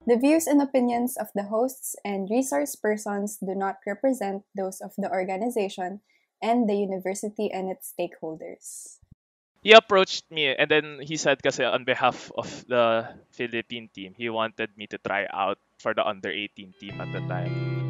The views and opinions of the hosts and resource persons do not represent those of the organization and the university and its stakeholders. He approached me and then he said kasi on behalf of the Philippine team, he wanted me to try out for the under 18 team at the time.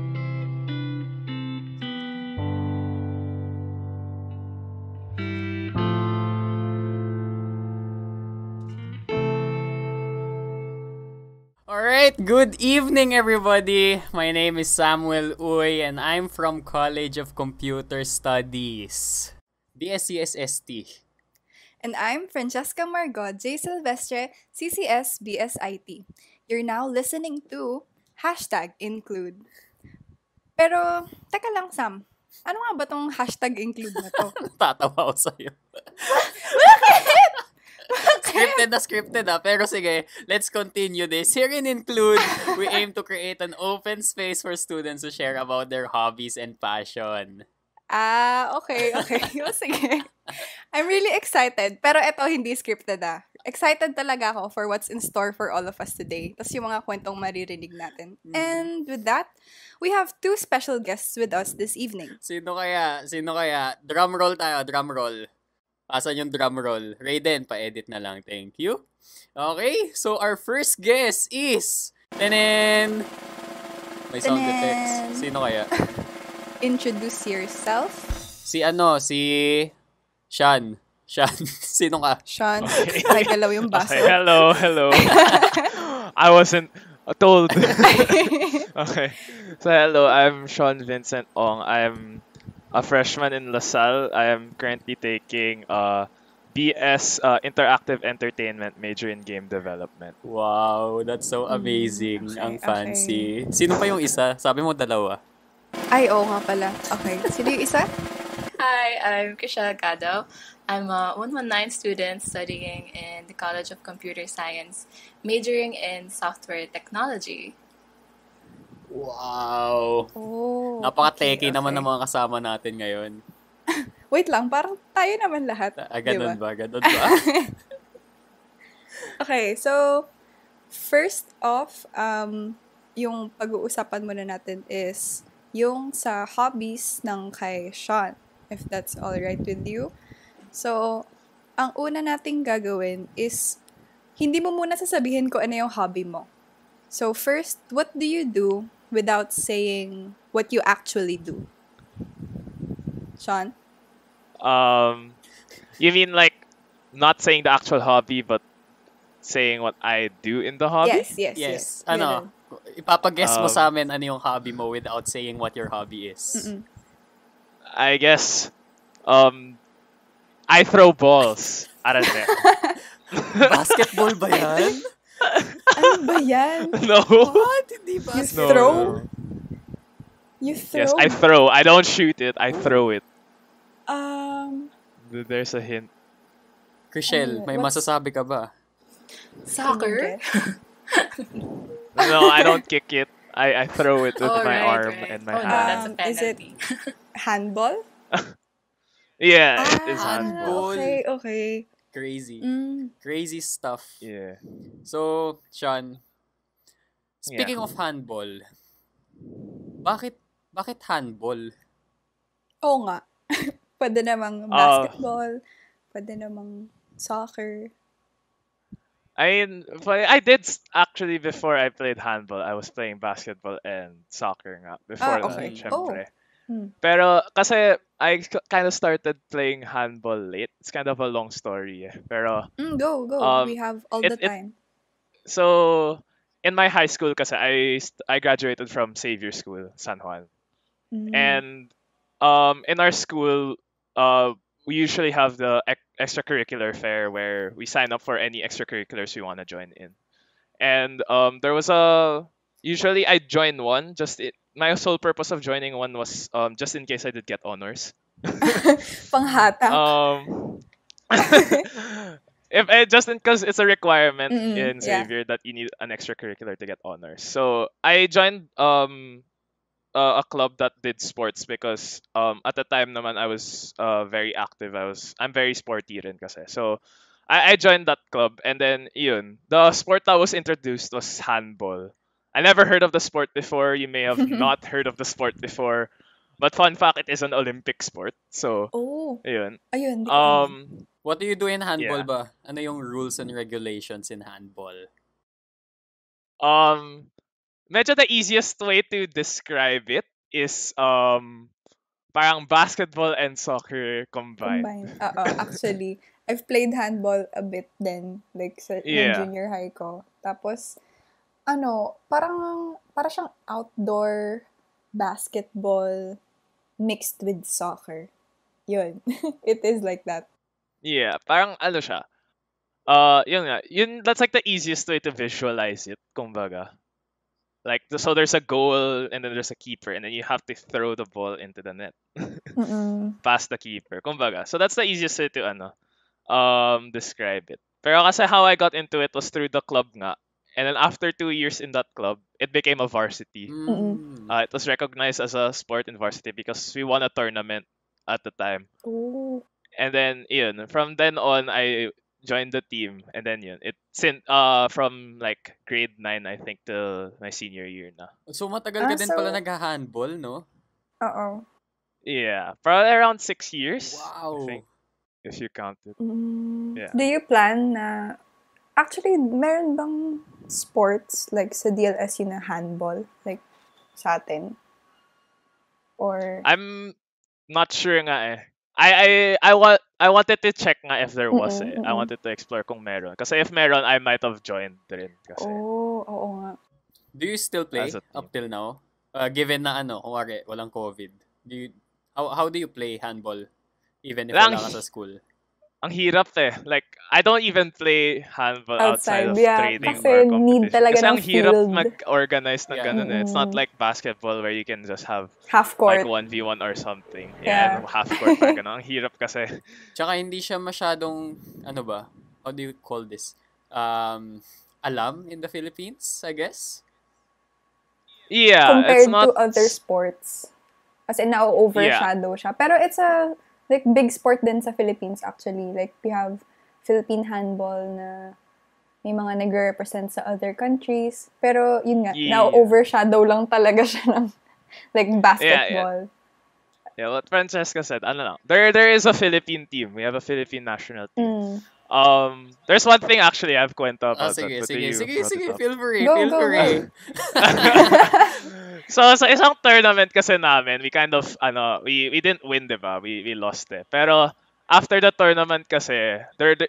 Alright, good evening everybody. My name is Samuel Uy and I'm from College of Computer Studies. DLSU-LSCS. And I'm Francesca Margot J. Silvestre, CCS BSIT. You're now listening to #include. Pero, teka lang Sam, ano nga ba tong #include na to? Tatawa ako sa'yo. Scripted na. Pero sige, let's continue this. Here in Include, we aim to create an open space for students to share about their hobbies and passion. Okay. O, sige. I'm really excited. Pero eto, hindi scripted ah. Excited talaga ako for what's in store for all of us today. Tapos yung mga kwentong maririnig natin. And with that, we have two special guests with us this evening. Sino kaya? Drum roll tayo, drum roll. Asan yung drum roll? Rayden, pa-edit na lang. Thank you. Okay, so our first guest is... Tenen! May sound effects. Sino kaya? Introduce yourself. Si Sean. Sino ka? Sean. Okay. May galaw yung baso. Okay, hello. I wasn't told. Okay. So hello, I'm Sean Vincent Ong. I'm a freshman in Salle. I am currently taking BS Interactive Entertainment major in game development. Wow, that's so amazing. Okay, Ang fancy. Sino pa yung isa? Sabi mo dalawa. Ay, oo nga pala. Okay. Sino yung isa? Hi, I'm Krisha Gado. I'm a 119 student studying in the College of Computer Science, majoring in software technology. Wow. Oh. Napaka-techy okay. naman ng mga kasama natin ngayon. Wait lang, parang tayo naman lahat. Ganun diba? ba? Okay, so first off, yung pag-uusapan muna natin is yung sa hobbies ng kay Sean, if that's alright with you. So, ang una nating gagawin is, hindi mo muna sasabihin ko ano yung hobby mo. So, first, what do you do without saying what you actually do? Sean? You mean like not saying the actual hobby, but saying what I do in the hobby? Yes. Ano? Ipapag-guess mo sa amin ano yung hobby mo without saying what your hobby is. Mm-mm. I guess, I throw balls at a net. Basketball ba yan? Ano ba yan? No. What? Hindi You basketball. throw? You throw? Yes, I throw. I don't shoot it. I throw it. There's a hint. Chriselle, may what's- masasabi ka ba? Soccer? No, I don't kick it. I throw it with Oh, my right, arm right. and my Oh, no, hand. that's a Is it- penalty. Handball? Yeah, it is handball. handball. Okay. Crazy. Mm. Crazy stuff. Yeah. So, Sean, speaking of handball, bakit handball? Oo nga. Pwede namang basketball. Pwede namang soccer. I did actually before I played handball. I was playing basketball and soccer nga before okay. that, syempre. Hmm. Pero kasi I kind of started playing handball late. It's kind of a long story. Pero Go. We have all the it- time. so in my high school kasi I graduated from Xavier School, San Juan. Mm. And in our school we usually have the extracurricular fair where we sign up for any extracurriculars we want to join in. And there was usually I joined one my sole purpose of joining one was just in case I did get honors. Panghata. If just because it's a requirement in yeah. Xavier that you need an extracurricular to get honors. So I joined a club that did sports because at the time naman I was very active. I'm very sporty rin kasi. So I joined that club and then yun, the sport that was introduced was handball. I never heard of the sport before. You may have not heard of the sport before. But fun fact, it is an Olympic sport. So, Oh, ayun. ayun, di ko alam. What do you do in handball Yeah. ba? Ano yung rules and regulations in handball? Medyo the easiest way to describe it is parang basketball and soccer combined. Combined. Actually, I've played handball a bit then, like nung Yeah. junior high ko. Tapos, para siyang outdoor basketball mixed with soccer. Yun. It is like that. Yeah, parang ano siya. Yun nga. That's like the easiest way to visualize it, kumbaga. Like, so there's a goal, and then there's a keeper, and then you have to throw the ball into the net. Past the keeper, kumbaga. So that's the easiest way to, describe it. Pero kasi how I got into it was through the club nga. And then after 2 years in that club, it became a varsity. It was recognized as a sport in varsity because we won a tournament at the time. Oh. And then, yun, from then on, I joined the team. And then, yun, from like grade 9, I think, till my senior year na. So, matagal ka din pala so- nag-handball, no? Oo. Yeah, probably around 6 years. Wow. I think, if you count it. Yeah. Do you plan na... Actually, meron bang sports like sa DLSU na handball? Like, sa atin? Or... I'm not sure nga eh. I wanted to check nga if there was eh. I wanted to explore kung meron. Kasi if meron, I might have joined rin. Kasi. oo nga. Do you still play As a team. up till now? Given na kunwari, walang COVID. How do you play handball? Even if wala ka sa school? Ang hirap eh. Like, I don't even play handball outside of yeah, training kasi or need competition. talaga Kasi ng ang hirap field. mag-organize ng Yeah. ganun eh. It's not like basketball where you can just have Half court. like 1v1 or something. Yeah. Yeah, half court pa ganun. Ang hirap kasi. Tsaka hindi siya masyadong, how do you call this? Alam in the Philippines, I guess? Yeah, Compared it's not... to other sports. Kasi na-overshadow siya. Pero it's a like big sport din sa Philippines actually. Like we have Philippine handball na may mga nagre-represent sa other countries. Pero yun nga, Yeah. na-overshadow lang talaga siya ng like basketball. Yeah, what Francesca said, ano lang. There is a Philippine team. We have a Philippine national team. There's one thing actually I've kwento about that. Sige. but you brought it up. Feel free. Go, Feel go, free. So sa isang tournament kasi namin, we kind of we didn't win, 'di ba? We lost it. Pero after the tournament kasi,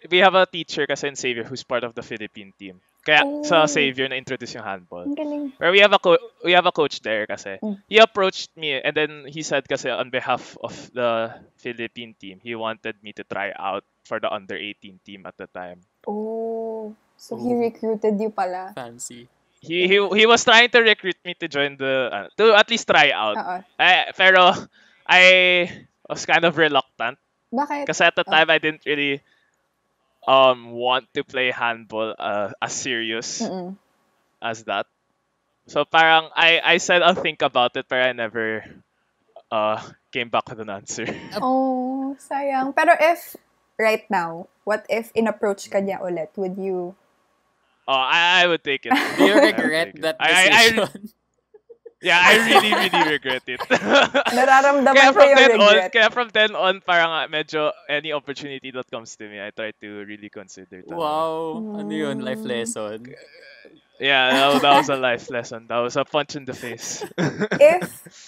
we have a teacher kasi in Xavier who's part of the Philippine team. Kaya sa Xavier na introduce yung handball. Ang galing. Where we have a coach there kasi. He approached me and then he said kasi on behalf of the Philippine team, he wanted me to try out for the under 18 team at the time. Oh, so he recruited you pala. Fancy. He was trying to recruit me to join to at least try out. Pero I was kind of reluctant Bakit? kasi at the time I didn't really want to play handball as serious as that. So parang I said I'll think about it, but I never came back with an answer. Oh, sayang. Pero if right now, what if in-approach ka niya ulit? Would you... I would take it. Do you regret that decision? Yeah, I really, really regret it. Nararamdaman Kaya ko yung regret. Kaya from then on, parang medyo any opportunity that comes to me, I try to really consider that. Wow. Ano yun? Life lesson. Yeah, that was a life lesson. That was a punch in the face.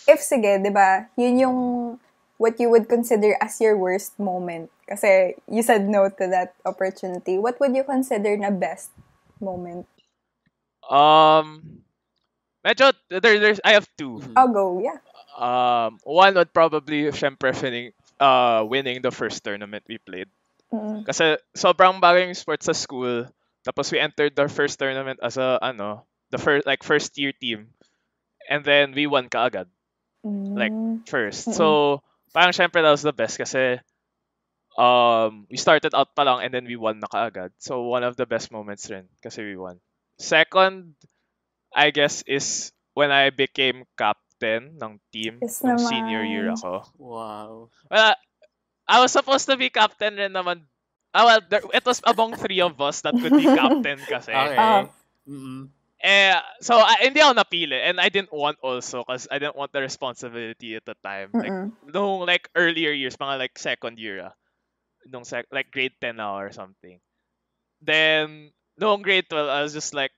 if sige, di ba, yun yung what you would consider as your worst moment. Kasi you said no to that opportunity. What would you consider na best moment? Medyo, I have two. I'll go, yeah. One would probably, syempre, winning the first tournament we played. Kasi sobrang bago yung sports sa school. Tapos we entered the first tournament as first year team. And then we won kaagad. Like, first. So, parang syempre that was the best kasi we started out pa lang and then we won na kaagad. So, one of the best moments rin kasi we won. Second, I guess, is when I became captain ng team nung senior year ako. Wow. Well, I was supposed to be captain rin naman. It was among three of us that could be captain kasi. Okay. So hindi ako napili, and I didn't want also because I didn't want the responsibility at the time. Like Mm-mm. nung like earlier years, mga like second year, nung like grade 10 now or something. Then nung grade 12, I was just like,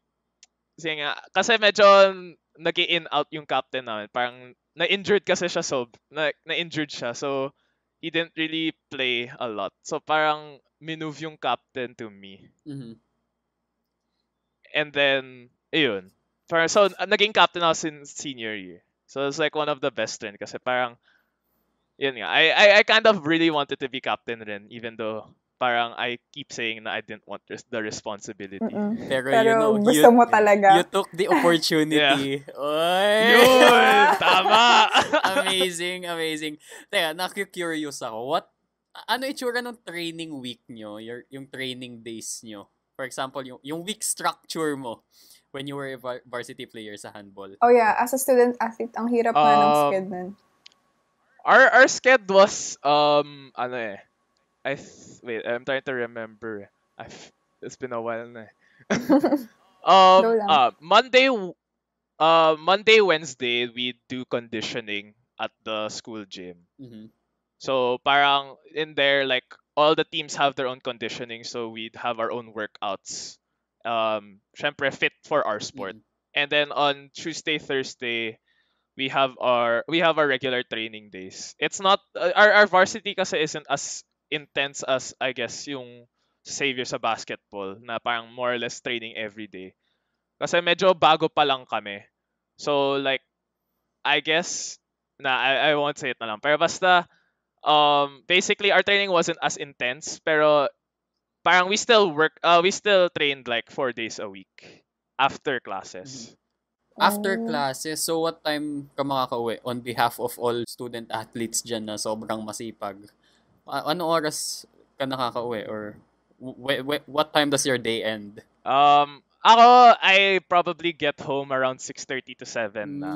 sige nga, kasi medyo nag-in out yung captain namin. Parang na-injured kasi siya, so na-injured siya. So he didn't really play a lot. So parang minove yung captain to me. Mhm. And then, ayun. So, naging captain ako since senior year. So, it's like one of the best rin. Kasi parang, yun nga. I kind of really wanted to be captain rin. Even though, parang I keep saying na I didn't want the responsibility. Mm-mm. Pero, Pero gusto mo you talaga. took the opportunity. Oy! Yun! Tama! Amazing. Teka, naku-curious ako. Ano itsura ng training week nyo? Yung training days nyo? For example, yung week structure mo when you were a varsity player sa handball. Oh yeah, as a student athlete, ang hirap nga ng Um, sked nun. Our sked was, ano eh. Wait, I'm trying to remember. It's been a while na eh. Go lang. Monday, Wednesday, we do conditioning at the school gym. Mhm. So parang in there, like all the teams have their own conditioning, so we'd have our own workouts. Syempre fit for our sport. Mhm. And then on Tuesday, Thursday, we have our regular training days. It's not our varsity kasi isn't as intense as I guess yung Savior sa basketball na parang more or less training every day. Kasi medyo bago pa lang kami. So like I guess I won't say it na lang. Pero basta basically our training wasn't as intense pero parang we still trained like 4 days a week after classes. After Oh. classes, so what time ka makakauwi on behalf of all student athletes dyan na sobrang masipag? Ano oras ka nakakauwi or what time does your day end? Ako I probably get home around 6:30 to 7 na.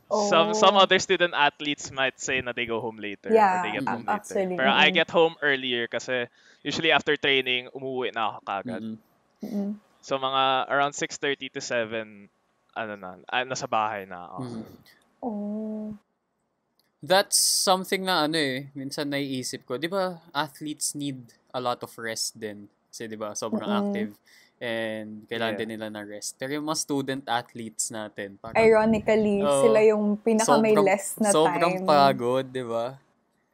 Some Oh. other student athletes might say na they go home later or Yeah, they get home actually. later. Pero I Mm-mm. get home earlier kasi usually after training umuwi na ako kagad. Mhm. Mm-mm. So mga around 6:30 to 7 nasa bahay na ako. Mhm. Oh. That's something na minsan naiisip ko. 'Di ba athletes need a lot of rest din? Kasi 'di ba sobrang active and kailangan din nila ng rest. Pero yung mga student athletes natin, parang Ironically, sila yung pinaka may less na sobrang time. pagod, 'di ba?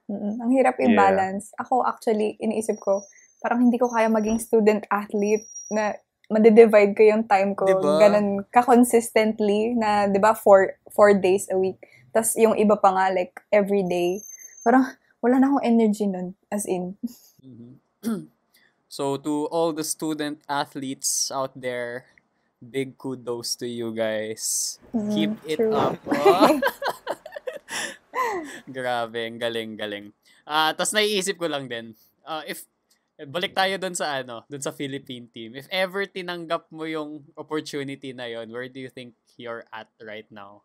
Ang hirap i-balance. Ako actually, iniisip ko, parang hindi ko kaya maging student athlete na madidivide ko yung time ko Diba? ganun ka-consistently na, di ba, 4 days a week. Tapos yung iba pa nga, like, every day. Parang, wala na akong energy nun, as in. So, to all the student athletes out there, big kudos to you guys. Keep it true. up. Oh. Grabe, ang galing. Tapos naiisip ko lang din, balik tayo dun sa Philippine team. If ever tinanggap mo yung opportunity na yon, where do you think you're at right now?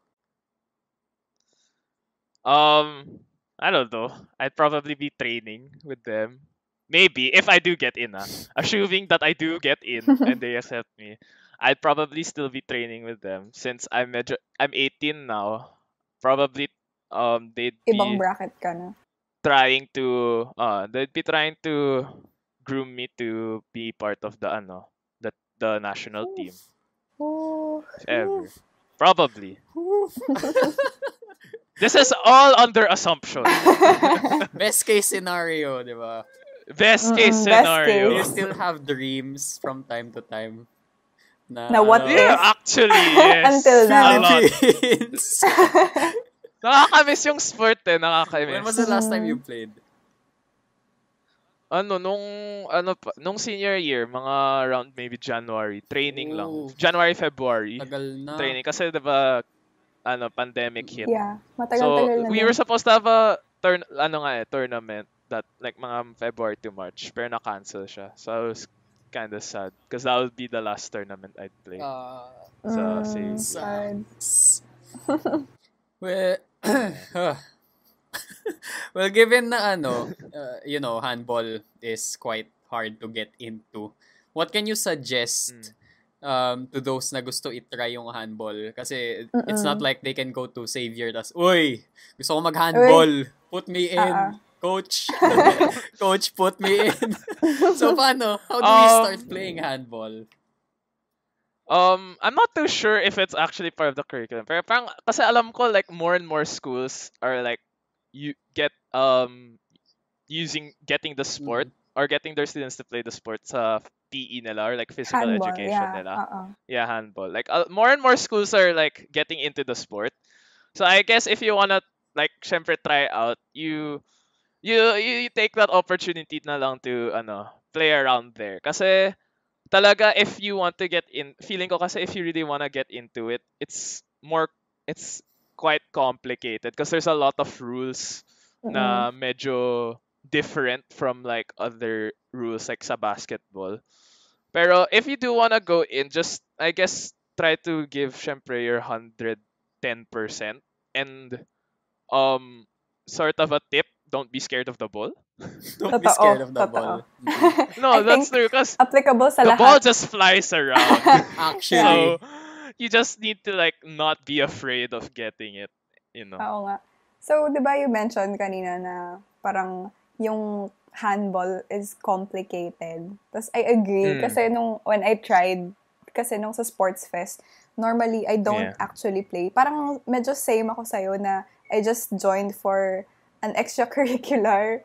I don't know. I'd probably be training with them. Maybe if I do get in, assuming that I do get in and they accept me, I'd probably still be training with them since I'm 18 now. Probably they'd Ibang be bracket ka na. trying to groom me to be part of the national team. Oh. If ever. Probably. This is all under assumption. Best case scenario, di ba? Best case best scenario. Do you still have dreams from time to time? Na what Yeah, if? actually, yes. Until now. A lot. Philippines. Nakakamiss yung sport nakakamiss. When was the last time you played? Nung senior year, mga around maybe January, training lang. Ooh. January, February. Tagal na. Training kasi 'di ba pandemic hit. Yeah, So matagal-tagal na we din. were supposed to have a tournament that like mga February to March pero na-cancel siya. So I was kind of sad because that would be the last tournament I'd play. So see. Sad. Well, well, given na handball is quite hard to get into, what can you suggest to those na gusto itry yung handball. Kasi it's not like they can go to Xavier tas, uy, gusto ko mag-handball. Put me in. Coach. Coach, put me in. So, paano? How do we start playing handball? I'm not too sure if it's actually part of the curriculum. Pero parang, kasi alam ko, like, more and more schools are, like, you get, getting the sport or getting their students to play the sport sa PE nila or like physical Handball, education yeah. nila. Yeah, handball. Like more and more schools are like getting into the sport. So I guess if you wanna like syempre try out, you take that opportunity na lang to play around there. Kasi talaga if you want to get in, feeling ko kasi if you really wanna get into it, it's quite complicated because there's a lot of rules na medyo different from like other rules like sa basketball. Pero if you do wanna go in, just I guess try to give syempre your 110% and sort of a tip, don't be scared of the ball. Don't be scared of the ball. No, that's true because applicable sa the lahat. ball just flies around. Actually. So you just need to like not be afraid of getting it, you know. Oo nga. So, di ba you mentioned kanina na parang yung handball is complicated. Tapos I agree kasi when I tried, kasi nung sa sports fest, normally I don't actually play. Parang medyo same ako sa'yo na I just joined for an extracurricular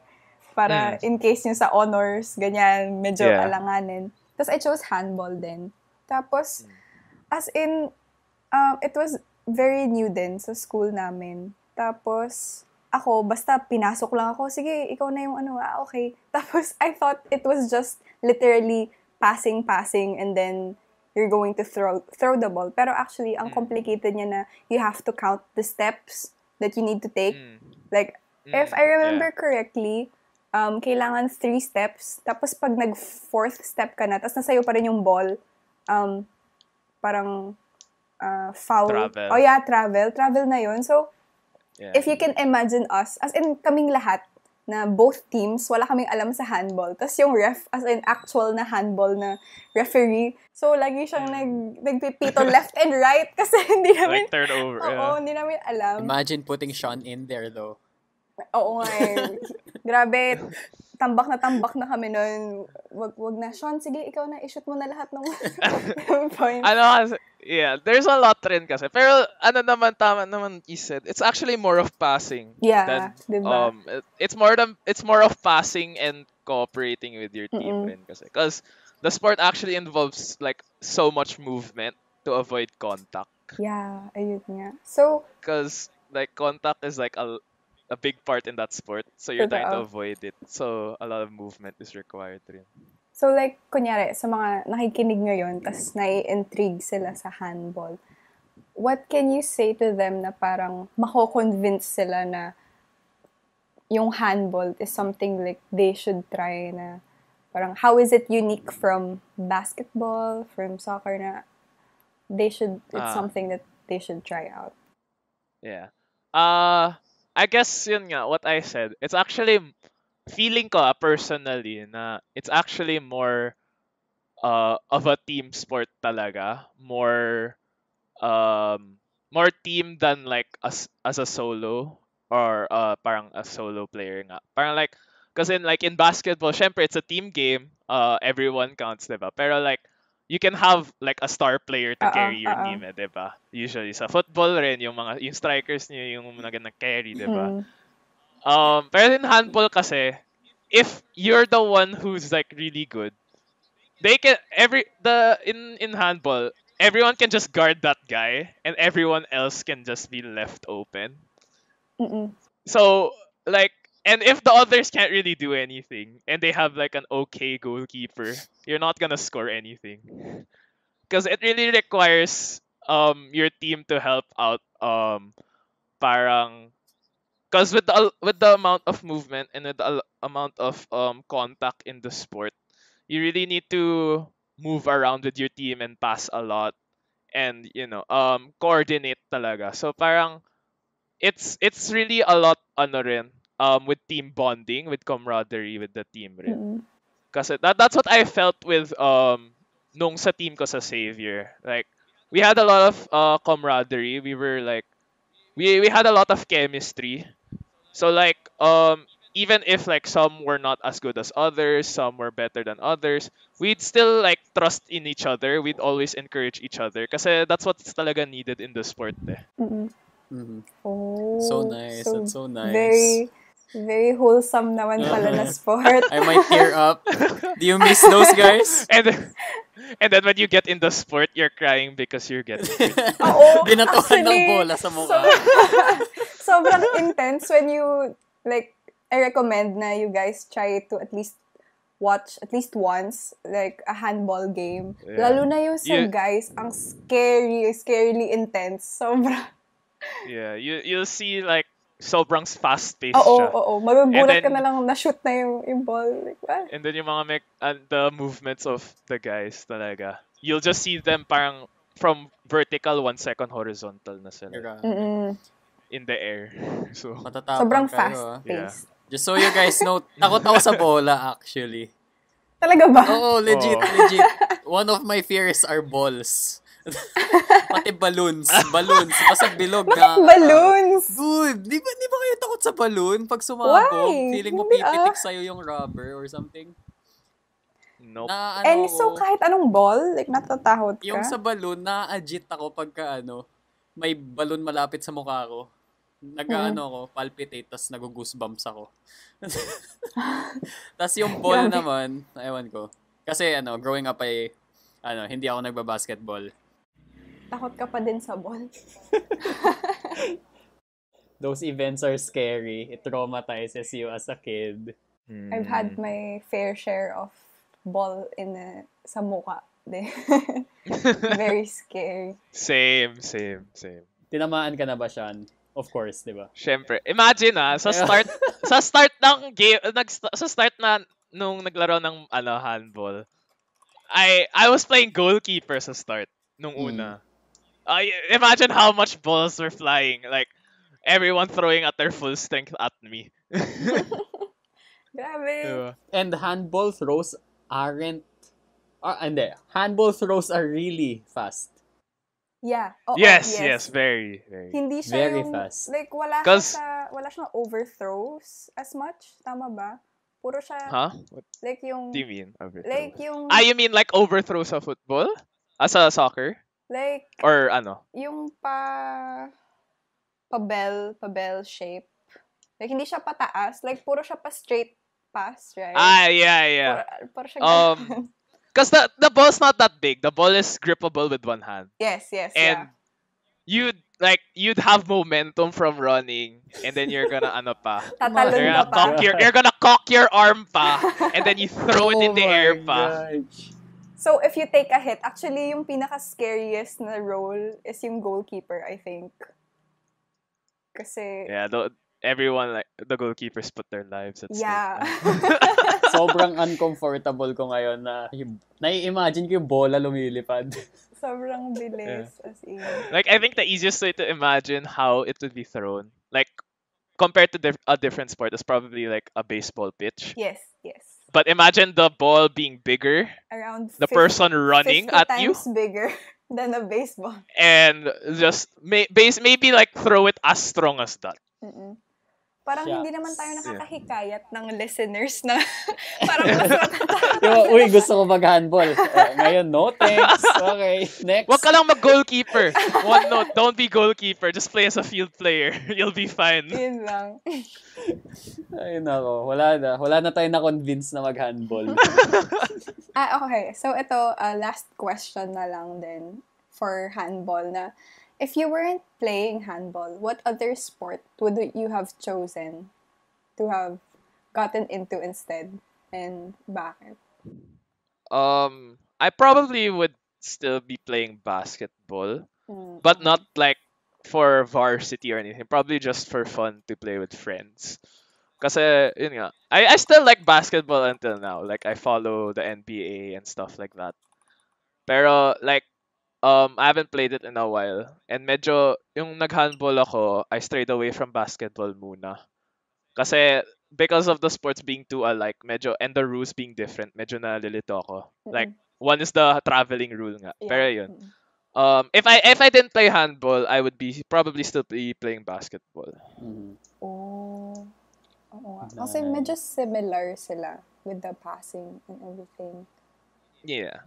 para in case yung sa honors, ganyan, medyo alanganin. Tapos I chose handball din. Tapos, as in, it was very new din sa school namin. Tapos, ako, basta pinasok lang ako, sige, ikaw na yung okay. Tapos, I thought it was just literally passing, and then you're going to throw the ball. Pero actually, ang complicated niya na you have to count the steps that you need to take. Like, if I remember correctly, kailangan 3 steps. Tapos, pag nag-4th step ka na, tapos nasa'yo pa rin yung ball, parang foul. Travel. Oh yeah, travel na yun. So, if you can imagine us, as in kaming lahat, na both teams, wala kaming alam sa handball. Tapos yung ref, as in actual na handball na referee, so lagi siyang nagpipito left and right kasi hindi namin... Like turnover. Oo, hindi namin alam. Imagine putting Sean in there though. Oo nga eh. Grabe, tambak na kami nun. Wag na. Sean, sige, ikaw na, i-shoot mo na lahat ng points. There's a lot rin kasi. Pero, tama naman you said, it's actually more of passing. Yeah, diba? It's more of passing and cooperating with your team rin kasi. Because the sport actually involves like so much movement to avoid contact. Yeah, ayun nga. So, because like contact is like a big part in that sport. So you're trying to avoid it. So a lot of movement is required rin. So like, kunyari, sa mga nakikinig ngayon, tas nai-intrigue sila sa handball, what can you say to them na parang mako-convince sila na yung handball is something like they should try na parang how is it unique from basketball, from soccer na it's something that they should try out? Yeah. I guess yun nga, what I said, it's actually, feeling ko personally na it's actually more of a team sport talaga. More team than like as a solo or parang a solo player nga. Parang like, kasi like in basketball, syempre it's a team game, everyone counts, diba? Pero like, you can have like a star player to carry your team, diba? Usually sa football rin, yung strikers niyo yung mga nag-carry, diba? Pero in handball kasi, if you're the one who's like really good, they can in handball, everyone can just guard that guy and everyone else can just be left open. So like, and if the others can't really do anything and they have like an okay goalkeeper, you're not gonna score anything. Because it really requires your team to help out parang, because with the amount of movement and with the amount of contact in the sport, you really need to move around with your team and pass a lot and coordinate talaga. So parang it's really a lot rin with team bonding, with camaraderie with the team rin. Kasi that's what I felt with nung sa team ko sa Savior. Like, we had a lot of camaraderie. We were like, we had a lot of chemistry. So like, even if like some were not as good as others, some were better than others, we'd still like trust in each other. We'd always encourage each other kasi that's what's talaga needed in the sport eh. Mm-mm. Mhm. Oh, So nice. That's so nice. Very, very wholesome naman pala na sport. I might tear up. Do you miss those guys? And then when you get in the sport, you're crying because you're getting hurt. Oo, Binatuhan ng actually, bola sa mukha. sobrang intense when you, like, I recommend na you guys try to at least watch at least once, like, a handball game. Yeah. Lalo na yung sa guys, ang scarily intense. Sobra. Yeah, you'll see like sobrang fast-paced Oo, siya. oo. Magugulat ka And then- na lang na-shoot na yung ball. Like, what? And then yung mga the movements of the guys talaga. You'll just see them parang from vertical 1 second horizontal na sila Mm-mm. in the air. So Matatapang Sobrang kayo, fast-paced. Just so you guys know, takot ako sa bola actually. Talaga ba? Oo, legit, Oo. legit. One of my fears are balls. Pati balloons. Basta bilog na. Balloons! Dude, di ba kayo takot sa balloon? Pag sumabog, Why? feeling mo Hindi, pipitik sa'yo yung rubber or something? nope. Na And so, kahit anong ball, like, natatakot ka? yung sa balloon, na-agit ako pagka may balloon malapit sa mukha ko. Ako, palpitate, tas nag-goosebumps ako. Tas yung ball Grabe. naman, ewan ko. Kasi growing up ay, hindi ako nagba-basketball. Takot ka pa din sa ball. Those events are scary. It traumatizes you as a kid. I've had my fair share of ball sa mukha. Very scary. Same. Tinamaan ka na ba, Sean? Of course, di ba? Syempre. Imagine sa start ng game, sa start na nung naglaro ng handball. I was playing goalkeeper sa start nung una. Imagine how much balls were flying. Like everyone throwing at their full strength at me. Grabe. Diba? And handball throws aren't... hindi. Handball throws are really fast. Yeah. Oo, Yes, very. Hindi siya Very yung, fast. like, wala siyang overthrows as much. Tama ba? Puro siya, Huh? What like yung, do you mean? Overthrow? like yung, You mean like overthrow sa football? Sa soccer? like, Or yung pa-bell shape. Like, hindi siya pataas. Like, puro siya pa-straight pass, right? Yeah. Puro siya ganun. Because the ball's not that big. The ball is grippable with one hand. Yes, And you'd have momentum from running, and then you're gonna pa. Tatalon You're ka gonna pa. you're gonna cock your arm pa, and then you throw it in the air pa. Gosh. So, if you take a hit, actually, yung pinaka-scariest na role is yung goalkeeper, I think. Kasi, Yeah, everyone like the goalkeepers put their lives at stake. yeah. Sobrang uncomfortable ko ngayon na nai-imagine ko yung bola lumilipad. Sobrang bilis, as in. Like I think the easiest way to imagine how it would be thrown, like compared to a different sport, is probably like a baseball pitch. Yes. But imagine the ball being bigger, Around the person running 50 at you, times bigger than a baseball. and just maybe like throw it as strong as that. Mm-mm. Parang Shucks. hindi naman tayo nakakahikayat ng listeners na parang mas matatakot. Diba, uy, gusto ko mag-handball. Ngayon, no thanks. Okay, next. Wag ka lang mag-goalkeeper. One note, don't be goalkeeper. Just play as a field player. You'll be fine. Yun lang. Ay, nako. Wala na tayo na-convince na mag-handball. Okay. So, ito, last question na lang din for handball na, if you weren't playing handball, what other sport would you have chosen to have gotten into instead? And bakit? I probably would still be playing basketball, but not like for varsity or anything. Probably just for fun to play with friends. Kasi, yun nga, I still like basketball until now. Like, I follow the NBA and stuff like that. Pero, like, I haven't played it in a while. And medyo, yung nag-handball ako, I strayed away from basketball muna. Kasi, because of the sports being too alike, medyo, and the rules being different, medyo nalilito ako. Like, One is the traveling rule nga. Yeah. Pero yun. If I didn't play handball, I would be probably still be playing basketball. Mhm. Oh. Oo nga. Kasi medyo similar sila with the passing and everything. Yeah.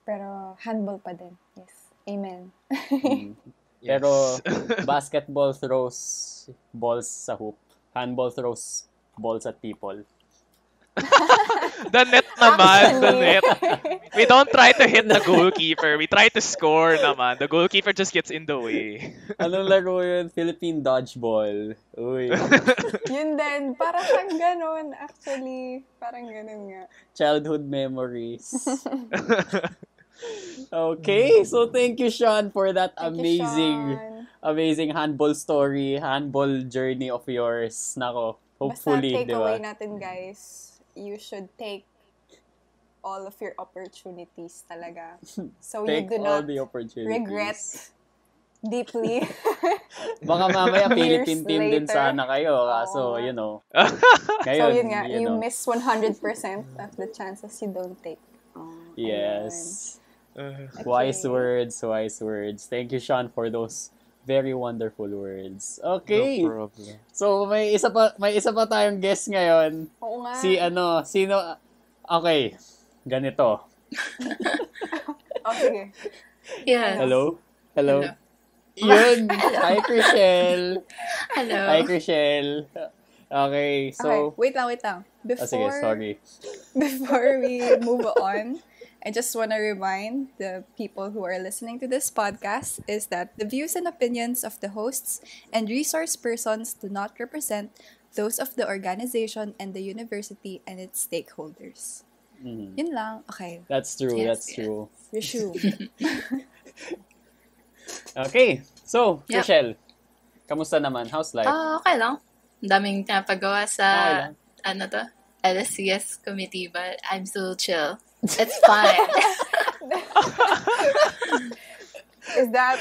Pero handball pa din. Yes. Amen. Mhm. Yes. Pero basketball throws balls sa hoop. Handball throws balls at people. The net naman, the Actually. net. We don't try to hit the goalkeeper. We try to score naman. The goalkeeper just gets in the way. Anong laro yun? Philippine dodgeball. Uy. Yun din. Parang siyang ganun. Actually, parang ganun nga. Childhood memories. Okay, so thank you, Sean, for that Thank you, amazing Sean. handball story, handball journey of yours. Nako, Basta hopefully, di takeaway ba? natin, guys, you should take all of your opportunities talaga. So you Take do all not the opportunities. regret deeply. Baka mamaya Years Philippine team din later. sana kayo. Kaso, Oo. you know. So Ngayon, yun nga, you you know. miss 100% of the chances you don't take. Oh, Yes. ayun. Wise Okay. words, wise words. Thank you, Sean, for those very wonderful words. Okay. No problem. So, may isa pa tayong guest ngayon. Oo nga. Sino? Okay. Ganito. Oh, sige. Yes. Hello? Hello. Yun. Hi, Chriselle. Hello. Hi, Chriselle. Okay, Okay, so... wait lang. sige, sorry. Before we move on, I just want to remind the people who are listening to this podcast is that the views and opinions of the hosts and resource persons do not represent those of the organization and the university and its stakeholders. Mhm. Yun lang. Okay. That's true, Yes, that's yes. true. Resume. Okay, so, Yep. Chriselle, kamusta naman? How's life? Okay lang. Ang daming pinapagawa sa, Okay lang. LSCS committee, but I'm still chill. It's fine. Is that...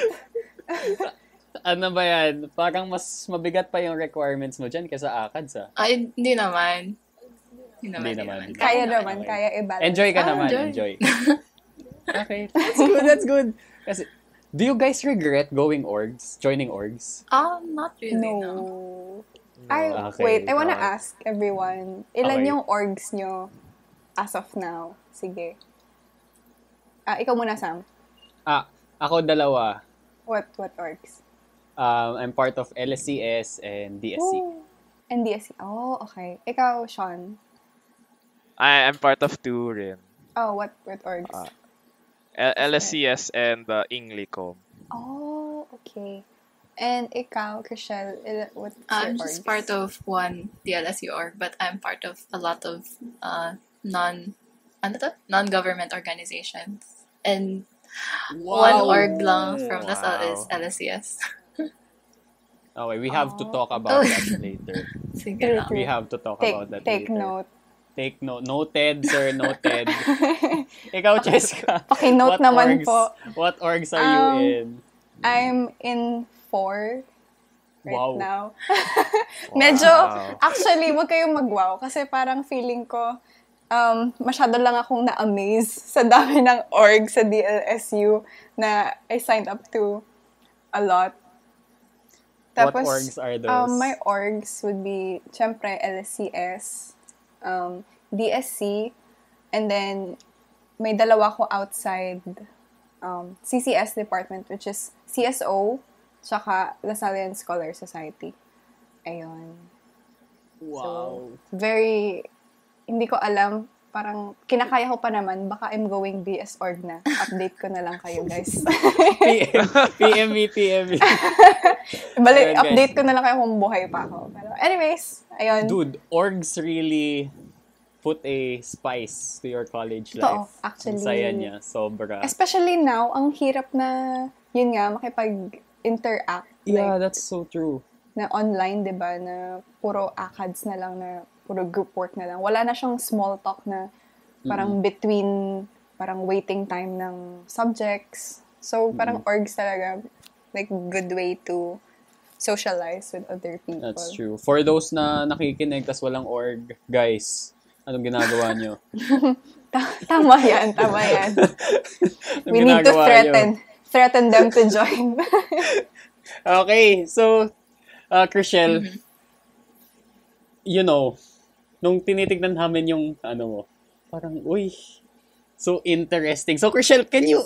Ano ba yan? Parang mas mabigat pa yung requirements mo dyan kaysa ACADS, ah. Ay, hindi naman. Hindi naman. Kaya naman, Okay. kaya i-balance. Enjoy ka naman, enjoy. enjoy. Okay, that's good. Kasi, do you guys regret joining orgs? Not really, no. No. No. Wait, I wanna okay. ask everyone, ilan Okay. yung orgs nyo as of now? Sige. Ikaw muna, Sam. Ako dalawa. What orgs? I'm part of LSCS and DSC. Oh, and DSC. Oh, okay. Ikaw, Sean. I'm part of two rin. Oh, what orgs? LSCS and Inglicom. Oh, okay. And ikaw, Chriselle, what's I'm your just orgs? part of one DLSU org, but I'm part of a lot of non-government organizations. And one org lang from Salle is LSCS. Okay, we have to talk Oh. about that later. Sige lang. We have to talk about that Take later. note. Take note. Noted, sir. Noted. Ikaw, Cheska. Pakinote naman po. What orgs are you in? I'm in 4 right Wow. now. Medyo, actually, wag kayong mag-wow kasi parang feeling ko, masyado lang akong na-amaze sa dami ng org sa DLSU na I signed up to a lot. What orgs are those? My orgs would be, syempre, LSCS, DSC, and then may dalawa ko outside CCS department, which is CSO, tsaka LaSallian Scholar Society. Ayun. Wow. Very, hindi ko alam, parang kinakaya ko pa naman, baka I'm going BS org na. Update ko na lang kayo, guys. PM me. Balik, Ayun, guys. update ko na lang kayo kung buhay pa ako. Pero anyways, ayun. Dude, orgs really put a spice to your college Totoo, life. actually. Ang saya niya. Sobra. Especially now, ang hirap na, yun nga, makipag-interact. Yeah, like, that's so true. na online, di ba, na puro ACADS na lang, na puro group work na lang. Wala na siyang small talk na parang between, parang waiting time ng subjects. So, parang orgs talaga, like, good way to socialize with other people. That's true. For those na nakikinig tas walang org, guys, Anong ginagawa nyo? Tama yan, tama yan. Anong We need to ginagawa nyo? threaten them to join. Okay, so, Chriselle, you know, nung tinitignan namin yung, parang, uy, so interesting. So, Chriselle, can you,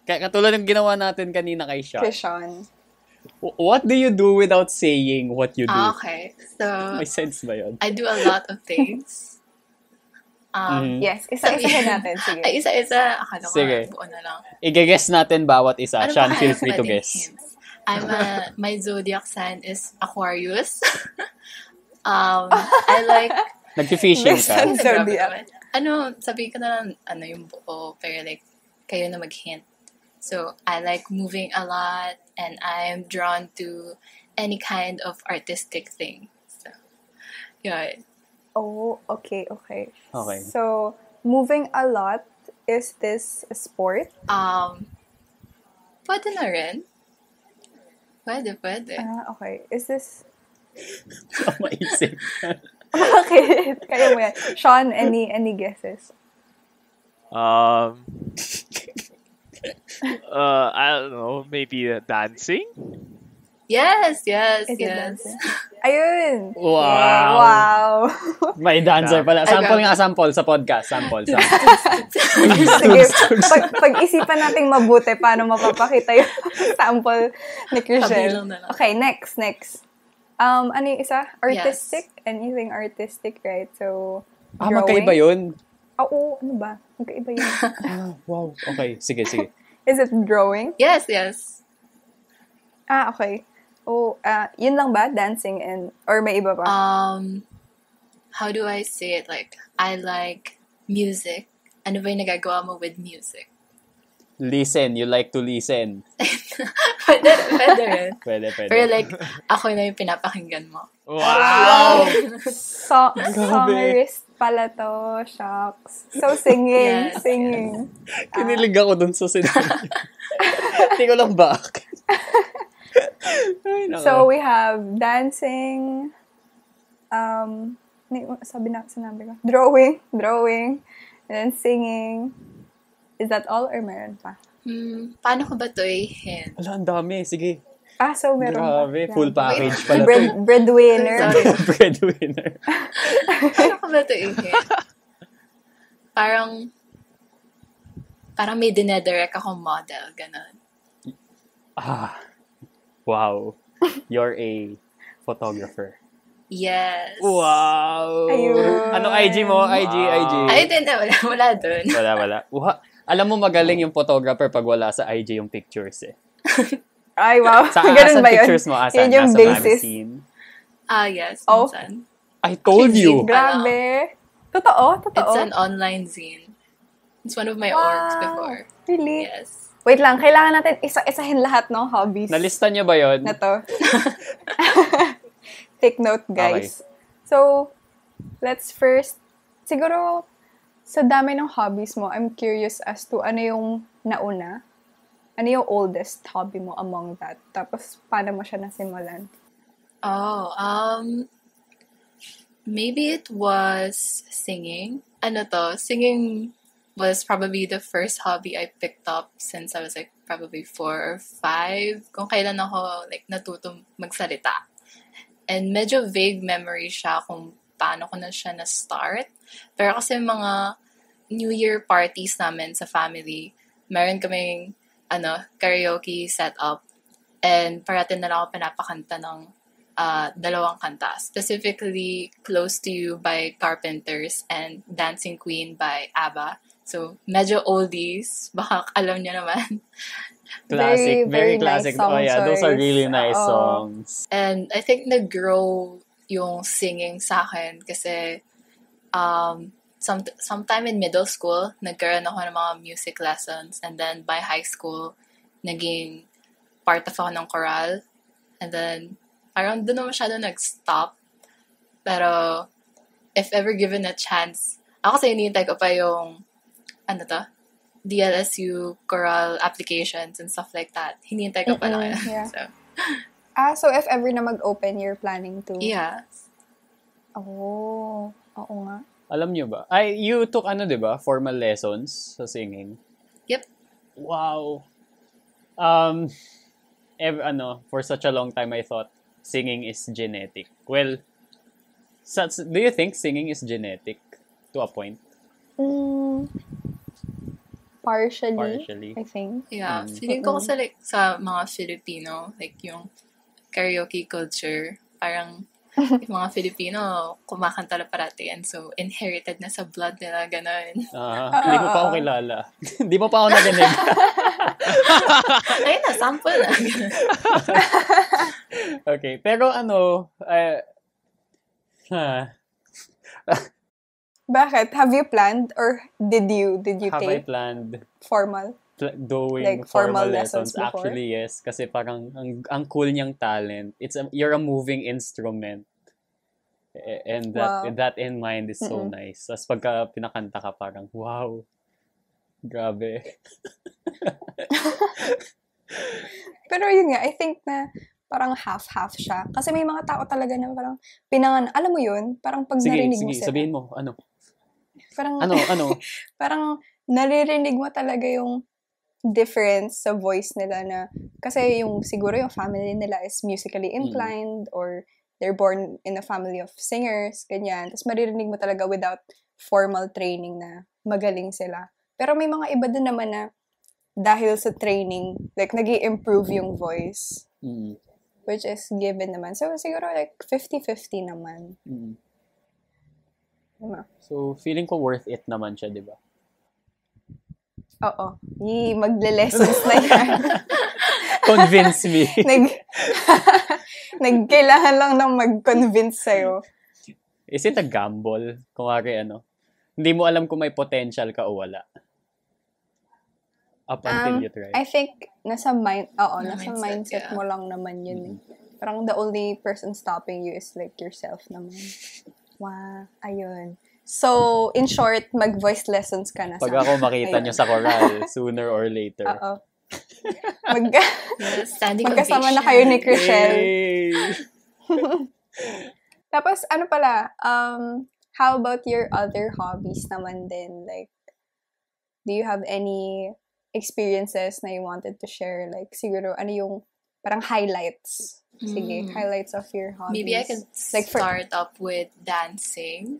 katulad ng ginawa natin kanina kay Sean, Krishan. what do you do without saying what you do? Okay, so May sense ba yun? I do a lot of things. Yes, isa-isahin natin. Sige. Ay, isa-isa. Akala ko Sige. buo na lang. I-guess natin bawat isa. Ano Sean, ba feel kaya free to pwedeng guess. hints? My zodiac sign is Aquarius. I like... Nag-fishing ka? Best zodiac. Sabi ko na lang, yung buo, pero like, kayo na mag-hint. So, I like moving a lot, and I'm drawn to any kind of artistic thing. So, yeah. Oh, okay. Okay. So, moving a lot, is this a sport? Pwede na rin. Pwede. Okay. Is this... Maisip. Bakit? Kaya mo yan. Sean, any guesses? I don't know, maybe dancing? Yes. Is it dancing? Ayun! Wow. Yeah, wow! May dancer pala. Sample Okay. nga, sample sa podcast. Sample. Sige, pag-isipan nating mabuti paano mapapakita yung sample ni Chriselle. Kabilang na lang. Okay, next. Ano yung isa? Artistic? Anything artistic, right? So, Magkaiba yun. Oo, ano ba? Magkaiba yun. Wow. Okay, sige. Is it drawing? Yes. Okay. Oh, yun lang ba? Dancing or may iba pa? How do I say it? Like, I like music. Ano ba yung nagagawa mo with music? Listen. You like to listen. Pwede rin. Pwede. Pero like, ako na yung pinapakinggan mo. Wow! Songerist pala to. Shucks. So, singing. Yes. Singing. Kinilig ako dun sa sinabi. Hindi ko lang bakit. Ay, nako. So, we have dancing, sinabi ko, drawing, and then singing. Is that all or meron pa? Paano ko ba ito i-hint? Wala, ang dami. Sige. So meron Grabe. pa. Full package pala. Breadwinner. Sorry. Breadwinner. Paano ko ba ito i-hint? Parang may dinedirect akong model. Ganon. Wow. You're a photographer. Yes. Wow. Ayun. Ano IG mo? IG. Ay, hindi. Wala dun. Wala. Alam mo magaling yung photographer pag wala sa IG yung pictures eh. Ay, wow. Sa Ganun ba yun? pictures mo? Asan? Yun yung Nasa basis. magazine? Yes. Oh. Minsan. I told you. Grabe. Totoo. It's an online zine. It's one of my orgs before. Really? Yes. Wait lang, kailangan natin isa-isahin lahat ng hobbies Nalista niyo ba yun? na to. Take note, guys. Okay. So, let's first, siguro, sa dami ng hobbies mo, I'm curious as to ano yung nauna? Ano yung oldest hobby mo among that? Tapos, paano mo siya nasimulan? Maybe it was singing. Singing was probably the first hobby I picked up since I was like probably 4 or 5. Kung kailan ako like natuto magsalita. And medyo vague memory siya kung paano ko na siya na-start. Pero kasi mga New Year parties namin sa family, meron kaming karaoke setup. And parating na lang ako pinapakanta ng 2 kanta. Specifically, Close to You by Carpenters and Dancing Queen by ABBA. So, medyo oldies. Baka alam niyo naman. Classic. Very classic. Nice song Those are choice. really nice Oo. songs. And I think nag-grow yung singing sa akin kasi sometime in middle school, nagkaroon ako ng mga music lessons. And then by high school, naging part of ako ng choral. And then, parang doon na masyado nag-stop. Pero, if ever given a chance, ako kasi hinihintay ko pa yung DLSU choral applications and stuff like that. Hinihintay ko pa lang. yeah. So, So if ever na mag-open, you're planning to? yeah. Oo nga. Alam nyo ba? You took di ba? Formal lessons sa singing. Yep. Wow. For such a long time I thought singing is genetic. Well, do you think singing is genetic to a point? Partially, I think. Yeah, feeling ko kasi like sa mga Filipino, like yung karaoke culture, parang yung mga Filipino kumakanta na parati yan. So, inherited na sa blood nila, gano'n. Hindi mo pa ako kilala. Hindi mo pa ako narinig. Ayun na, sample na. Okay, pero Bakit? Have you planned or did you have I take planned formal? doing Like, formal formal lessons? lessons before? Actually, yes. Kasi parang ang cool niyang talent. You're a moving instrument. And Wow. with that in mind is so nice. Tapos pagka pinakanta ka parang, wow, grabe. Pero yun nga, I think na parang half-half siya. Kasi may mga tao talaga na parang alam mo yun, parang pag narinig mo sila. Sabihin mo, Parang, ano? parang naririnig mo talaga yung difference sa voice nila na, kasi siguro yung family nila is musically inclined or they're born in a family of singers, ganyan. Tapos maririnig mo talaga without formal training na magaling sila. Pero may mga iba din naman na dahil sa training, like, nag-i-improve yung voice. Which is given naman. So, siguro like 50-50 naman. Diba? So, feeling ko worth it naman siya, di ba? Oo. Magle-lessons na yan. Convince me. Nagkailangan lang ng mag-convince sa'yo. Is it a gamble? Kung hindi mo alam kung may potential ka o wala. Up until you try. I think, nasa mindset yeah. mo lang naman yun. Parang the only person stopping you is like yourself naman. Wow, ayun. So, in short, mag-voice lessons ka na. Pag ako makita nyo sa choral, sooner or later. Oo. Standing magkasama ovation. na kayo ni Chriselle. Hey! Tapos, how about your other hobbies naman din? Like, do you have any experiences na you wanted to share? Like, siguro, yung parang highlights? Sige, highlights of your hobbies. Maybe I can start up with dancing.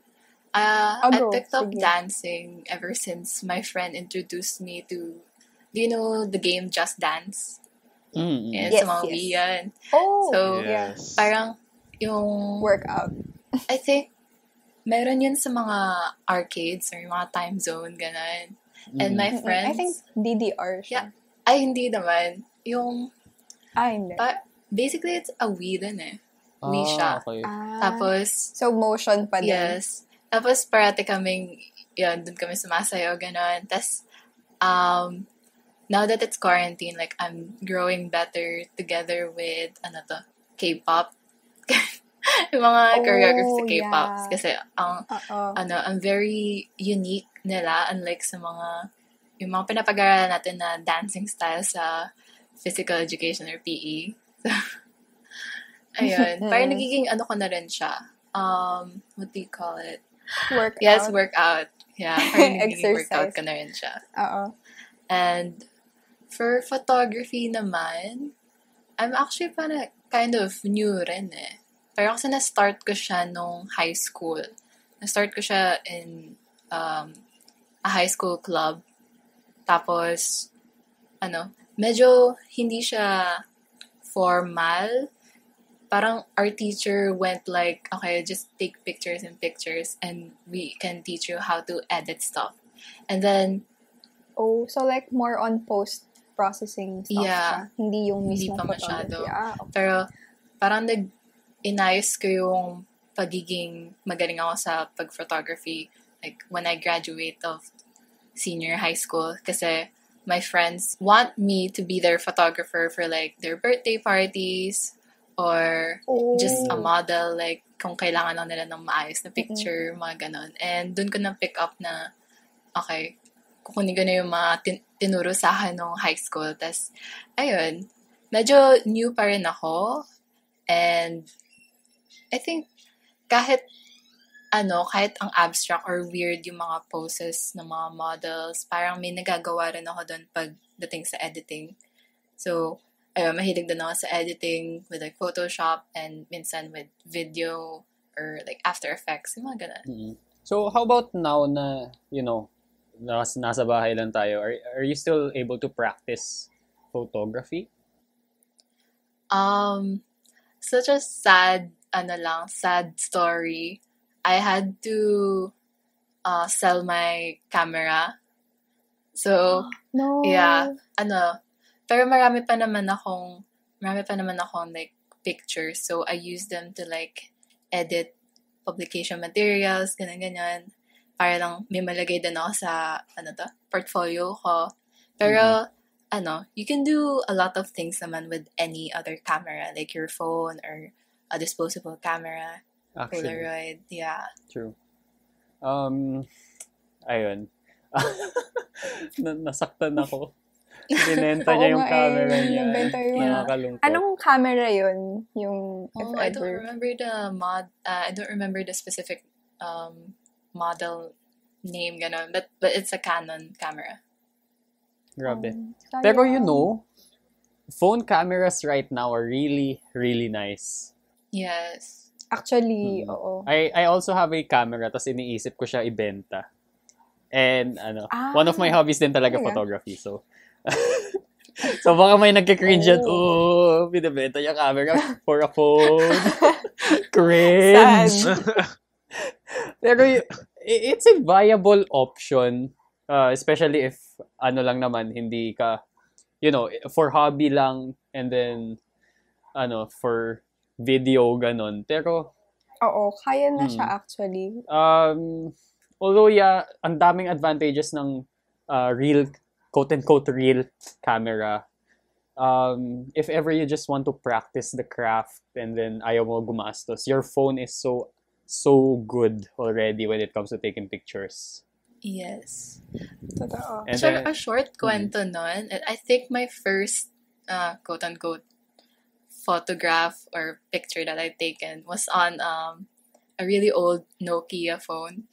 I picked up dancing ever since my friend introduced me to, do you know the game Just Dance? Yes, sa mga Rijan. Oh, so, yes. Parang yung workout. I think meron yun sa mga arcades or yung mga time zone, ganun. And my friends... I think DDR siya. Yeah. Ay, hindi naman. Yung... hindi. Basically, it's a Wii din eh. Wii siya. Okay. Tapos... So, motion pa din. Yes. Tapos, parati kaming... Yun, dun kami sumasayaw, ganun. Tapos, now that it's quarantine, like, I'm growing better together with, K-pop. Yung mga choreography sa K-pop. Yeah. Kasi, ang very unique nila, unlike sa yung mga pinapag-aralan natin na dancing style sa physical education or PE. So, ayun. Parang nagiging ko na rin siya. What do you call it? Workout. Yes, workout. Yeah, parang nagiging workout ka na rin siya. And for photography naman, I'm actually parang kind of new rin eh. Pero kasi na-start ko siya nung high school. Na-start ko siya in a high school club. Tapos, medyo hindi siya formal. Parang our teacher went like, okay, just take pictures and we can teach you how to edit stuff. And then... Oh, so like more on post-processing stuff siya. Hindi yung Hindi mismong pa photography. masyado. Okay. Pero parang inayos ko yung pagiging magaling ako sa pag-photography like when I graduate of senior high school kasi my friends want me to be their photographer for like their birthday parties or just a model like kung kailangan lang nila ng maayos na picture, mga ganon. And dun ko na pick up na okay, kukunin ko na yung mga tinuro sa akin nung high school. Tas, ayun, medyo new pa rin ako. And I think kahit kahit ang abstract or weird yung mga poses ng mga models, parang may nagagawa rin ako doon pagdating sa editing. So, ayun, mahilig din ako sa editing with like Photoshop and minsan with video or like After Effects, yung mga ganun. So, how about now na, nasa bahay lang tayo, are you still able to practice photography? Such a sad story. I had to sell my camera. So, No. yeah, pero marami pa naman akong like pictures. So, I use them to like edit publication materials, ganyan. Para lang may malagay din ako sa, portfolio ko. Pero, you can do a lot of things naman with any other camera, like your phone or a disposable camera, Actually, Polaroid, yeah. true. Ayun. Nasaktan ako. Binenta niya yung camera niya. Nabenta yun. Nakakalungkot. Anong camera yun? Yung, if I don't ever. remember I don't remember the specific model name, ganon. But it's a Canon camera. Grabe. Sayang. Pero phone cameras right now are really, really nice. Yes. Actually, oo. I also have a camera, tapos iniisip ko siya ibenta. And one of my Ah, hobbies din talaga talaga? photography. So, so baka may nagkikringe at, binibenta yung camera for a phone. Cringe. Sad. Pero it's a viable option, especially if lang naman, hindi ka, for hobby lang, and then, for video, ganon. Pero, Oo, kaya na siya actually. although, ang daming advantages ng real, quote-unquote, real camera. If ever you just want to practice the craft and then ayaw mo gumastos, your phone is so good already when it comes to taking pictures. Yes. Totoo. And So, a short kwento nun, I think my first, quote-unquote, photograph or picture that I've taken was on a really old Nokia phone.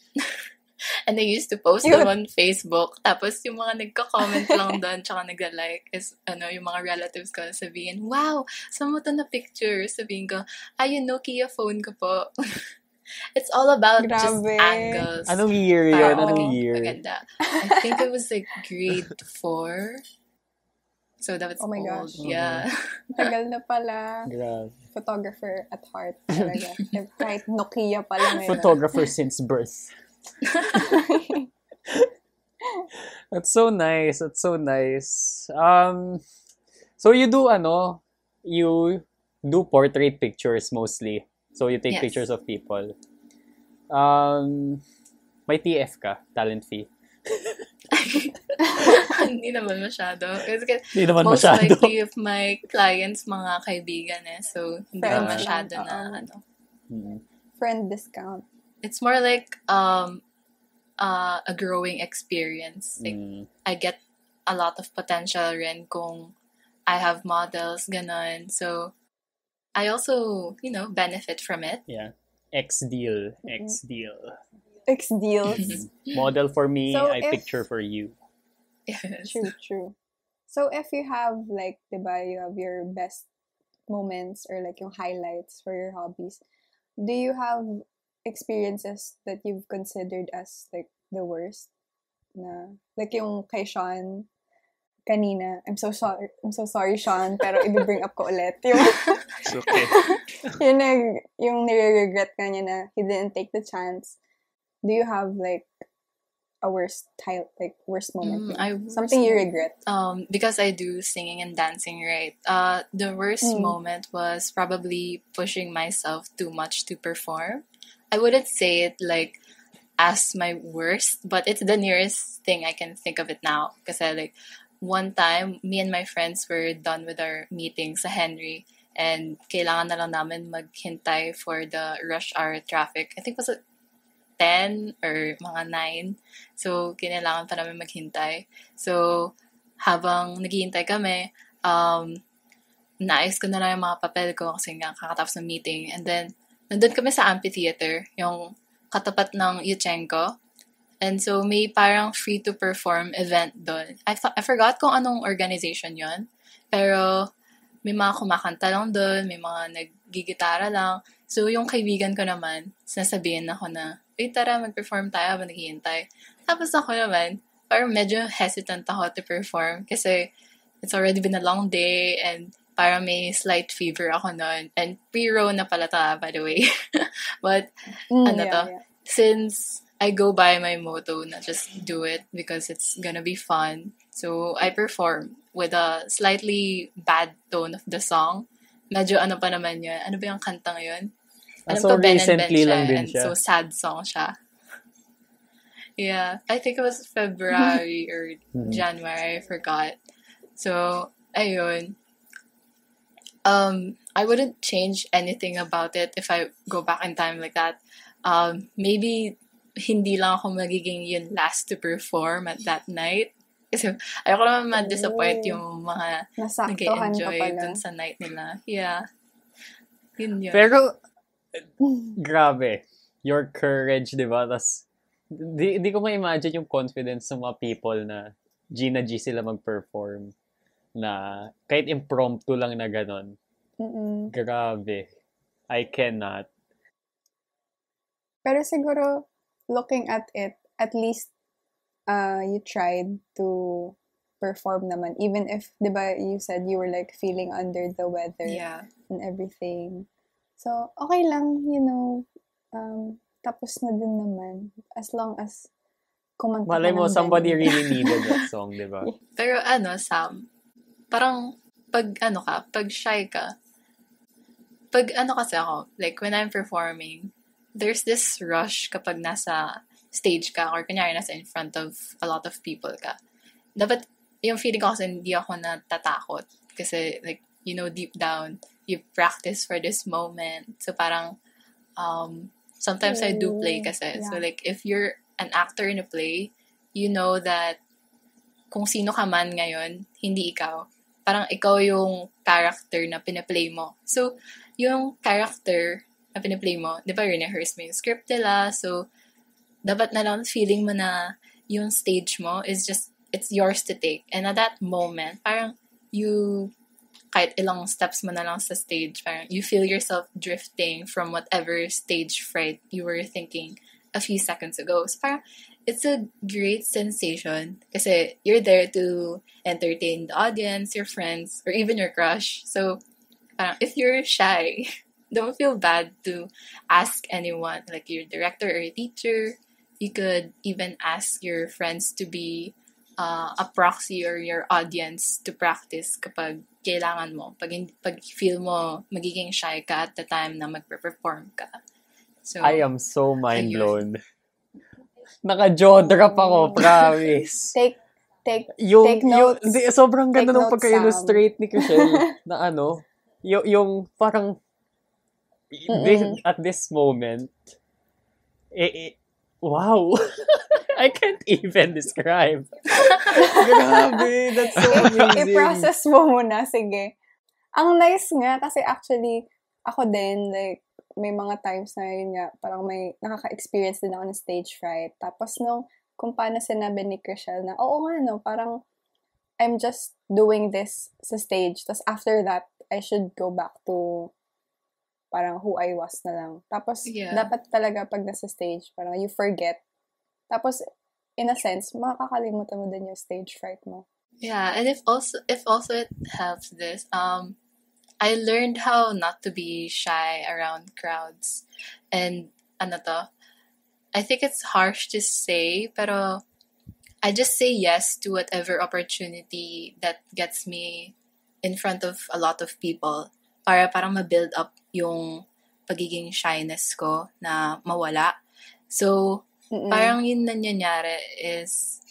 And I used to post them on Facebook. Tapos yung mga nagko-comment lang doon, tsaka nag-like is, yung mga relatives ko sabihin, wow, saan mo to na picture? Sabihin ko, yung Nokia phone ko po. It's all about just Grabe. angles. Anong year yun? Para Anong maging year? maganda. I think it was like grade 4. So that was Oh my old. gosh. Yeah. Tagal na pala. Grabe. Photographer at heart talaga. Kahit Nokia pa lang. Photographer since birth. That's so nice. That's so nice. So you do you do portrait pictures mostly. So you take Yes. pictures of people. May TF ka, talent fee. Hindi naman masyado. Kasi Hindi naman most masyado. likely of my clients, mga kaibigan So, hindi Friends naman masyado lang, na Mm. Friend discount. It's more like a growing experience. Like, Mm. I get a lot of potential rin kung I have models, ganon. So, I also, benefit from it. Yeah. X-deal. X-deal. X deals. Model for me, So I if- picture for you. Yes. True. So if you have like, diba, you have your best moments or like yung highlights for your hobbies, do you have experiences that you've considered as like the worst? Na, like yung kay Sean kanina, I'm so sorry Sean, pero i-bring up ko ulit. Yung, It's okay. yung nire-regret ka niya na he didn't take the chance. Do you have like a worst moment? Something you regret? Because I do singing and dancing, right? The worst moment was probably pushing myself too much to perform. I wouldn't say it like as my worst, but it's the nearest thing I can think of it now. Kasi like one time, me and my friends were done with our meeting sa Henry, and kailangan na lang namin maghintay for the rush hour traffic. I think it was 10 or mga 9. So, kailangan pa namin maghintay. So, habang naghihintay kami, naayos ko na lang yung mga papel ko kasi nga kakatapos ng meeting. And then, nandun kami sa amphitheater, yung katapat ng Yuchenko. And so, may parang free-to-perform event doon. I forgot kung anong organization yon, pero may mga kumakanta lang doon, may mga naggigitara lang. So, yung kaibigan ko naman, sinasabihin ako na, "Uy, tara, mag-perform tayo habang naghihintay." Tapos ako naman, parang medyo hesitant ako to perform kasi it's already been a long day and parang may slight fever ako noon. And pre-row na pala ta, by the way. But, since I go by my motto na just do it because it's gonna be fun. So, I perform with a slightly bad tone of the song. Medyo ano pa naman yun. Ano ba yung kantang yun? So, recently lang din and siya. so, sad song siya. Yeah. I think it was February or January. I forgot. So, ayun. I wouldn't change anything about it if I go back in time like that. Maybe hindi lang ako magiging yung last to perform at that night. Kasi ayoko naman ma-disappoint yung mga nag-enjoy dun sa night nila. Yeah. Yun. Pero, grabe. Your courage, di ba? Tas, di ko ma-imagine yung confidence ng mga people na G sila mag-perform. Na kahit impromptu lang na ganon. Grabe. I cannot. Pero siguro, looking at it, at least you tried to perform naman. Even if, di ba, you said you were like feeling under the weather and everything. So, okay lang, tapos na din naman. As long as kumanta ka Malay mo, ng somebody ganun. really needed that song, di ba? Pero Sam, parang pag shy ka, kasi ako, like when I'm performing, there's this rush kapag nasa stage ka or kunyari nasa in front of a lot of people ka. Dapat, yung feeling ko kasi hindi ako natatakot. Kasi like, deep down, you practice for this moment. So parang, sometimes I do play kasi. Yeah. So like, if you're an actor in a play, you know that kung sino ka man ngayon, hindi ikaw. Parang ikaw yung character na pinaplay mo. So, yung character na pinaplay mo, di ba, rehearse mo yung script nila, so, dapat na lang feeling mo na yung stage mo is just, it's yours to take. And at that moment, parang kahit ilang steps mo na lang sa stage, parang you feel yourself drifting from whatever stage fright you were thinking a few seconds ago. So parang, it's a great sensation kasi you're there to entertain the audience, your friends, or even your crush. So, parang if you're shy, don't feel bad to ask anyone, like your director or your teacher. You could even ask your friends to be a proxy or your audience to practice kapag kailangan mo. Pag feel mo magiging shy ka at the time na magpe-perform ka. So, I am so mind-blown. Naka-jaw drop ako, promise. Take notes. Sobrang ganda Take ng notes, pagka-illustrate ni Chriselle na yung parang at this moment, wow. I can't even describe. Grabe, that's so amazing. I-process mo muna, sige. Ang nice nga, kasi actually, ako din, like, may mga times na yun nga, parang may nakaka-experience din ako ng stage fright. Tapos kung paano sinabi ni Chriselle na, oo nga, parang, I'm just doing this sa stage. Tapos after that, I should go back to parang who I was na lang. Tapos, dapat talaga pag nasa stage, parang you forget. Tapos, in a sense, makakalimutan mo din yung stage fright mo. Yeah, and if also it helps this, I learned how not to be shy around crowds. And, I think it's harsh to say, pero I just say yes to whatever opportunity that gets me in front of a lot of people para parang ma-build up yung pagiging shyness ko na mawala. So, parang yun nangyayari is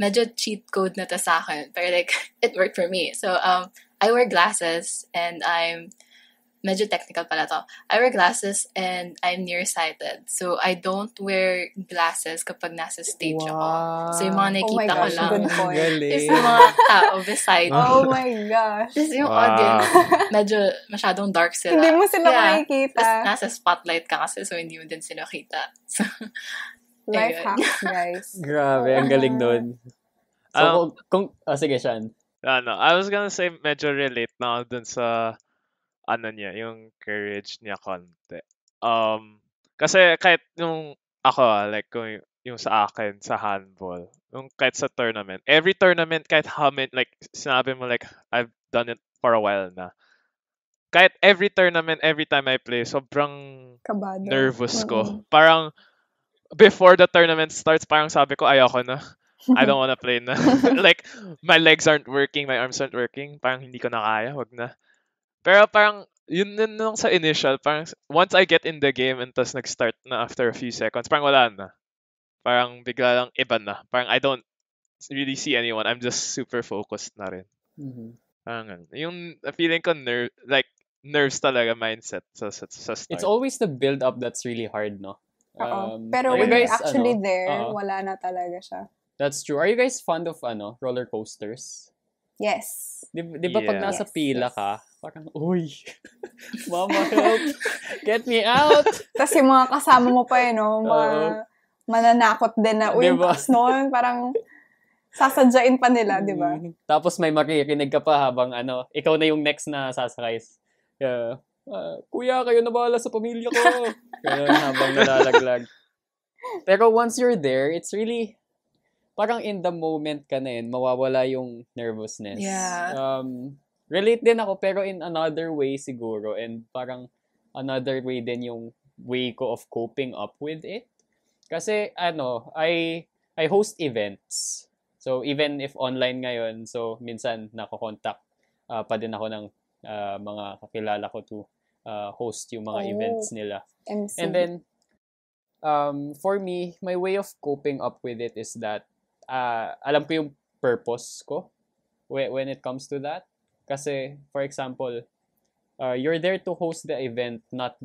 medyo cheat code na to sa akin. Pero like, it worked for me. So, I wear glasses and I'm medyo technical pala to. I wear glasses and I'm nearsighted. So, I don't wear glasses kapag nasa stage ako. So, yung mga Oh my nakikita ko gosh, lang good point. is yung mga tao beside me. Oh my gosh. Tapos yung Wow. audience, medyo masyadong dark sila. Hindi mo sila Yeah. makikita. Tapos nasa spotlight ka kasi, so hindi mo din sila kita. So, Life ayun. hacks, guys. Grabe, ang galing nun. So, sige, Sean. I was gonna say medyo relate na ako dun sa niya, yung courage niya konti. Kasi kahit yung ako, like yung sa akin sa handball, yung kahit sa tournament, every tournament kahit how many, like sinabi mo like I've done it for a while na. Kahit every tournament, every time I play, sobrang Kabado. nervous ko. Parang before the tournament starts, parang sabi ko ayoko na. I don't wanna play na. Like my legs aren't working, my arms aren't working. Parang hindi ko na kaya, wag na. Pero parang yun nung sa initial, parang once I get in the game and tas nag-start na after a few seconds, parang wala na. Parang bigla lang iba na. Parang I don't really see anyone. I'm just super focused na rin. Parang ganun. Yung feeling ko nerves talaga mindset sa start. It's always the build-up that's really hard, no? Pero are you when you're guys, actually there, uh-oh. wala na talaga siya. That's true. Are you guys fond of roller coasters? Yes. Di ba pag Yeah. nasa Yes, pila yes. ka, parang, uy, mama help, get me out. Tapos yung mga kasama mo pa no? Mga mananakot din na, uy, Diba? taas noon, parang sasadyain pa nila, di ba? Tapos may maririnig ka pa habang ikaw na yung next na sasakay. Kuya, kayo na bahala sa pamilya ko. Kaya habang nalalaglag. Pero once you're there, it's really, parang in the moment ka na yun, mawawala yung nervousness. Yeah. Relate din ako, pero in another way siguro. And parang another way din yung way ko of coping up with it. Kasi, I host events. So, even if online ngayon, so minsan nako-contact pa din ako ng mga kakilala ko to host yung mga events nila. MC. And then, for me, my way of coping up with it is that alam ko yung purpose ko when it comes to that. Kasi, for example, you're there to host the event not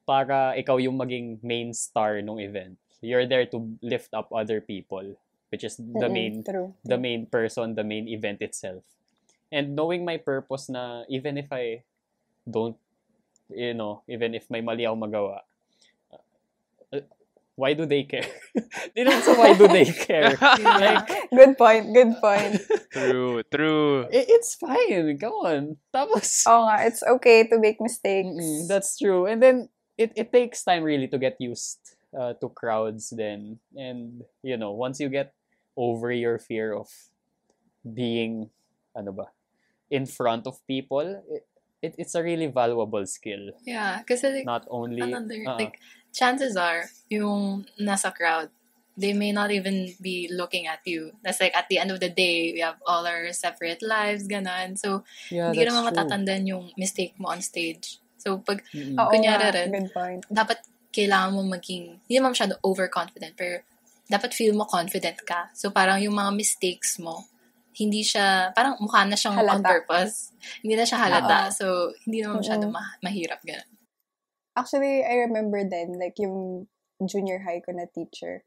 para ikaw yung maging main star ng event. You're there to lift up other people, which is the main person, the main event itself. And knowing my purpose na even if I don't, even if may mali ako magawa, why do they care? Di naman sa why do they care. Like, Good point. True. It's fine. Come on. Tapos, Oo nga, it's okay to make mistakes. that's true. And then, it takes time really to get used to crowds then. And, once you get over your fear of being, in front of people, it's a really valuable skill. Yeah, kasi Not only, chances are, yung nasa crowd, they may not even be looking at you. That's like, at the end of the day, we have all our separate lives, ganon. So, yeah, hindi ka that's naman true. matatandaan yung mistake mo on stage. So, pag Oo kunyari nga, rin, good point. dapat kailangan mo maging, hindi naman masyado overconfident, pero dapat feel mo confident ka. So, parang yung mga mistakes mo, hindi siya, parang mukha na siyang on Halata. purpose. Hindi na siya halata. Oo. So, hindi naman masyado mahirap ganun. Actually, I remember then, like yung junior high ko na teacher,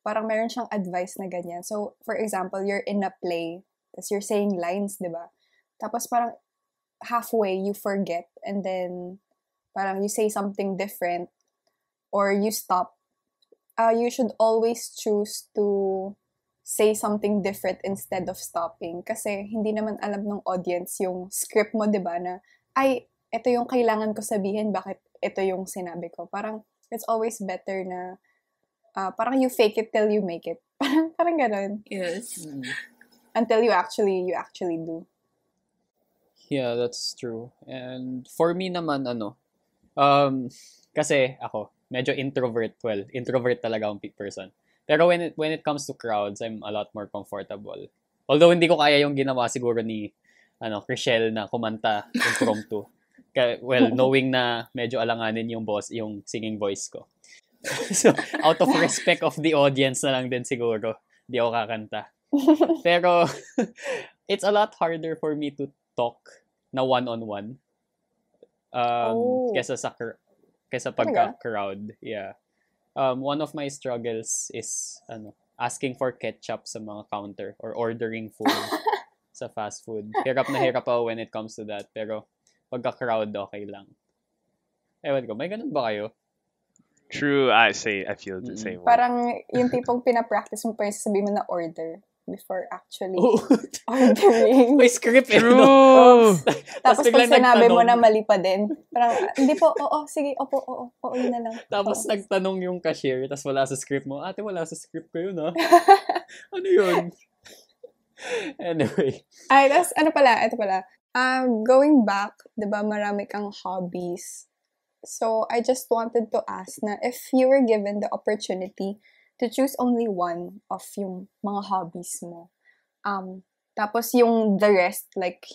parang meron siyang advice na ganyan. So, for example, you're in a play, tapos you're saying lines, di ba? Tapos parang halfway, you forget, and then parang you say something different, or you stop. You should always choose to say something different instead of stopping. Kasi hindi naman alam ng audience yung script mo, di ba, na, ay, ito yung kailangan ko sabihin, bakit ito yung sinabi ko. Parang, it's always better na, parang you fake it till you make it. Parang ganun. Yes. Until you actually do. Yeah, that's true. And for me naman, kasi ako, medyo introvert talaga akong person. Pero when it comes to crowds, I'm a lot more comfortable. Although hindi ko kaya yung ginawa siguro ni Chriselle na kumanta impromptu. Well, knowing na medyo alanganin yung singing voice ko. So, out of respect of the audience na lang din siguro, di ako kakanta. Pero, it's a lot harder for me to talk na one-on-one. Kesa Talaga? pagka-crowd. Yeah. One of my struggles is asking for ketchup sa mga counter or ordering food sa fast food. Hirap na hirap ako when it comes to that. Pero pagka-crowd, okay lang. Ewan ko, may ganun ba kayo? True, I feel the same way. Parang yung tipong pinapractice mo pa yung sasabihin mo na order before actually Oh, ordering. may script eh, no? True. Tapos pag biglang sinabi mo nagtanong. na mali pa din, parang, hindi po, oo, sige, opo, oo, yun na lang. Tapos Oo. nagtanong yung cashier, tapos wala sa script mo. Ate, wala sa script ko yun, ha? Ano yun? Anyway. Ay, tapos ito pala. Going back, di ba, marami kang hobbies. So, I just wanted to ask na if you were given the opportunity to choose only one of yung mga hobbies mo, tapos yung the rest, like,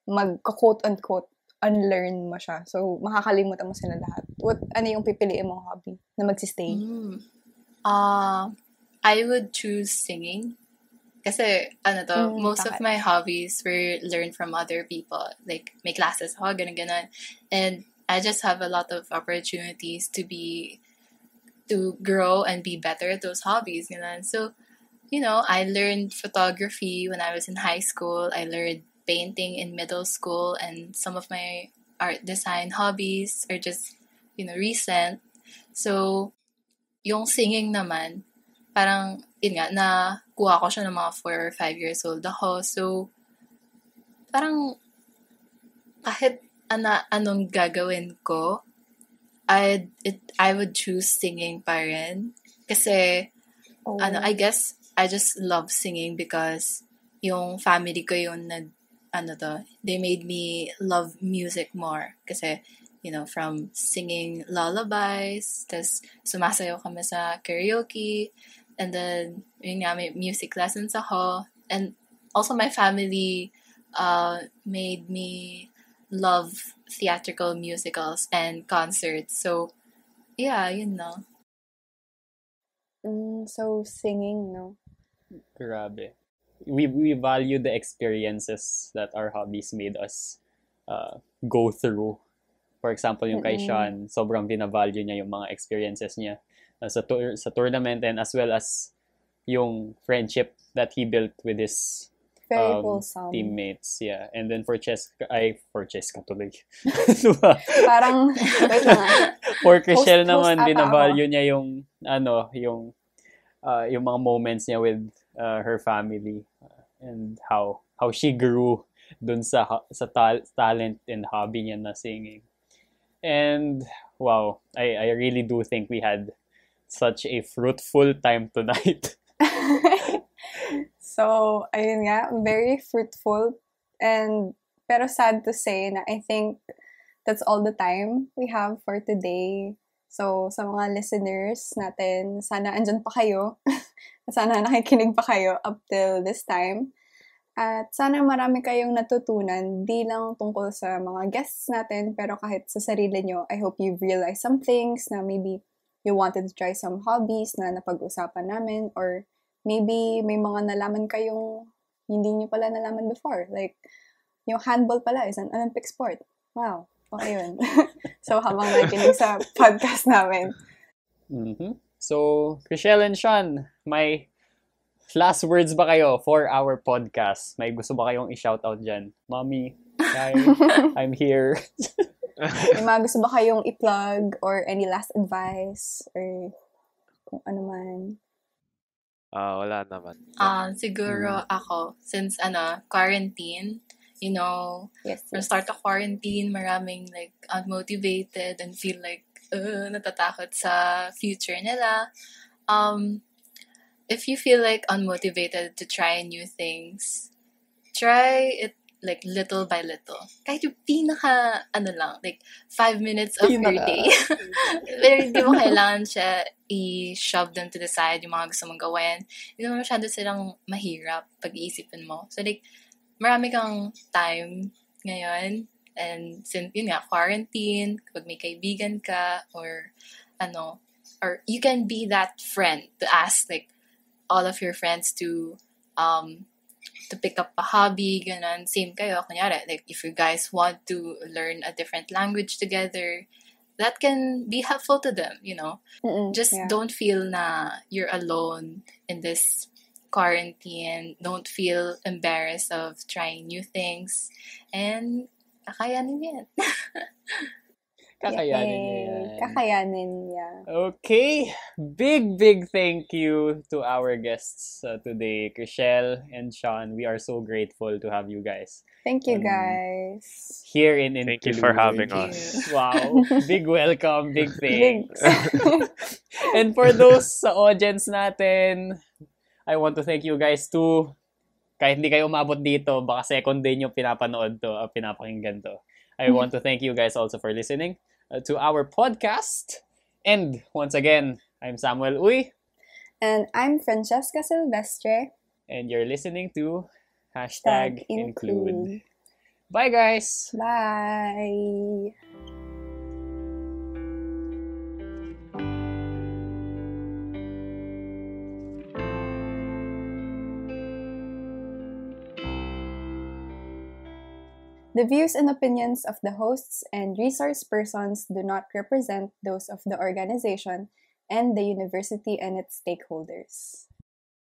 mag-quote-unquote, unlearn mo siya. So, makakalimutan mo sila lahat. Ano yung pipiliin mong hobby na magsistay? I would choose singing. Kasi, most of bakit? my hobbies were learned from other people. Like, may classes ako, ganun. And I just have a lot of opportunities to grow and be better at those hobbies, ganun. So, I learned photography when I was in high school. I learned painting in middle school, and some of my art design hobbies are just, recent. So, yung singing naman, parang, yun nga, nakuha ko siya ng mga 4 or 5 years old ako. So, parang, kahit anong gagawin ko, I would choose singing pa rin. Kasi, I guess, I just love singing because yung family ko yung they made me love music more. Kasi, from singing lullabies, tas sumasayaw kami sa karaoke, and then, yun nga, may music lessons ako. And also my family made me love theatrical musicals and concerts. So, yeah, yun na. So, singing, no? Grabe. We value the experiences that our hobbies made us go through. For example, yung kay Sean, sobrang binavalue niya yung mga experiences niya sa tournament, and as well as yung friendship that he built with his Very wholesome. teammates. Yeah. And then Francesca tuloy. Diba? Parang, wait lang For Chriselle Host naman, ata binavalue niya yung mga moments niya with her family, and how she grew dun sa talent and hobby niya na singing. And wow, I really do think we had such a fruitful time tonight. So, ayun nga, very fruitful. Pero sad to say na I think that's all the time we have for today. So, sa mga listeners natin, sana andyan pa kayo. Sana nakikinig pa kayo up till this time. At sana marami kayong natutunan, di lang tungkol sa mga guests natin, pero kahit sa sarili nyo, I hope you've realized some things na maybe you wanted to try some hobbies na napag-usapan namin, or maybe may mga nalaman kayong hindi nyo pala nalaman before. Like, yung handball pala is an Olympic sport. Wow. Okay yun. So, habang nakikinig sa podcast namin. Mm-hmm. So, Chriselle and Sean, may last words ba kayo for our podcast? May gusto ba kayong i-shoutout dyan? Mommy, Dad, I'm here. May mga gusto ba kayong i-plug or any last advice or kung ano man? Wala naman. Siguro ako, since quarantine, Yes. from start of quarantine, maraming like unmotivated and feel like natatakot sa future nila. If you feel like unmotivated to try new things, try it like little by little. Kahit yung pinaka, like 5 minutes of your day. Pero hindi mo kailangan siya i-shove them to the side, yung mga gusto mong gawin. Hindi mo masyado silang mahirap pag-iisipin mo. So like, marami kang time ngayon. And since, yun nga, quarantine, kapag may kaibigan ka, or you can be that friend to ask like all of your friends to to pick up a hobby, ganun. Same kayo, kunyari, like if you guys want to learn a different language together, that can be helpful to them, you know. Just yeah. don't feel na you're alone in this quarantine. Don't feel embarrassed of trying new things. And kakayanin yan. Kakayanin niya Yay! yan. Kakayanin niya. Okay, big thank you to our guests today, Chriselle and Sean. We are so grateful to have you guys Thank you, Um, guys. here in Thank you for having Include. us. Wow, big welcome, big Big. thanks. And for those sa audience natin, I want to thank you guys too. Kahit hindi kayo umabot dito, baka second day nyo pinapanood to, pinapakinggan to. I want to thank you guys also for listening to our podcast. And once again, I'm Samuel Uy. And I'm Francesca Silvestre. And you're listening to #include. Bye, guys! Bye! The views and opinions of the hosts and resource persons do not represent those of the organization and the university and its stakeholders.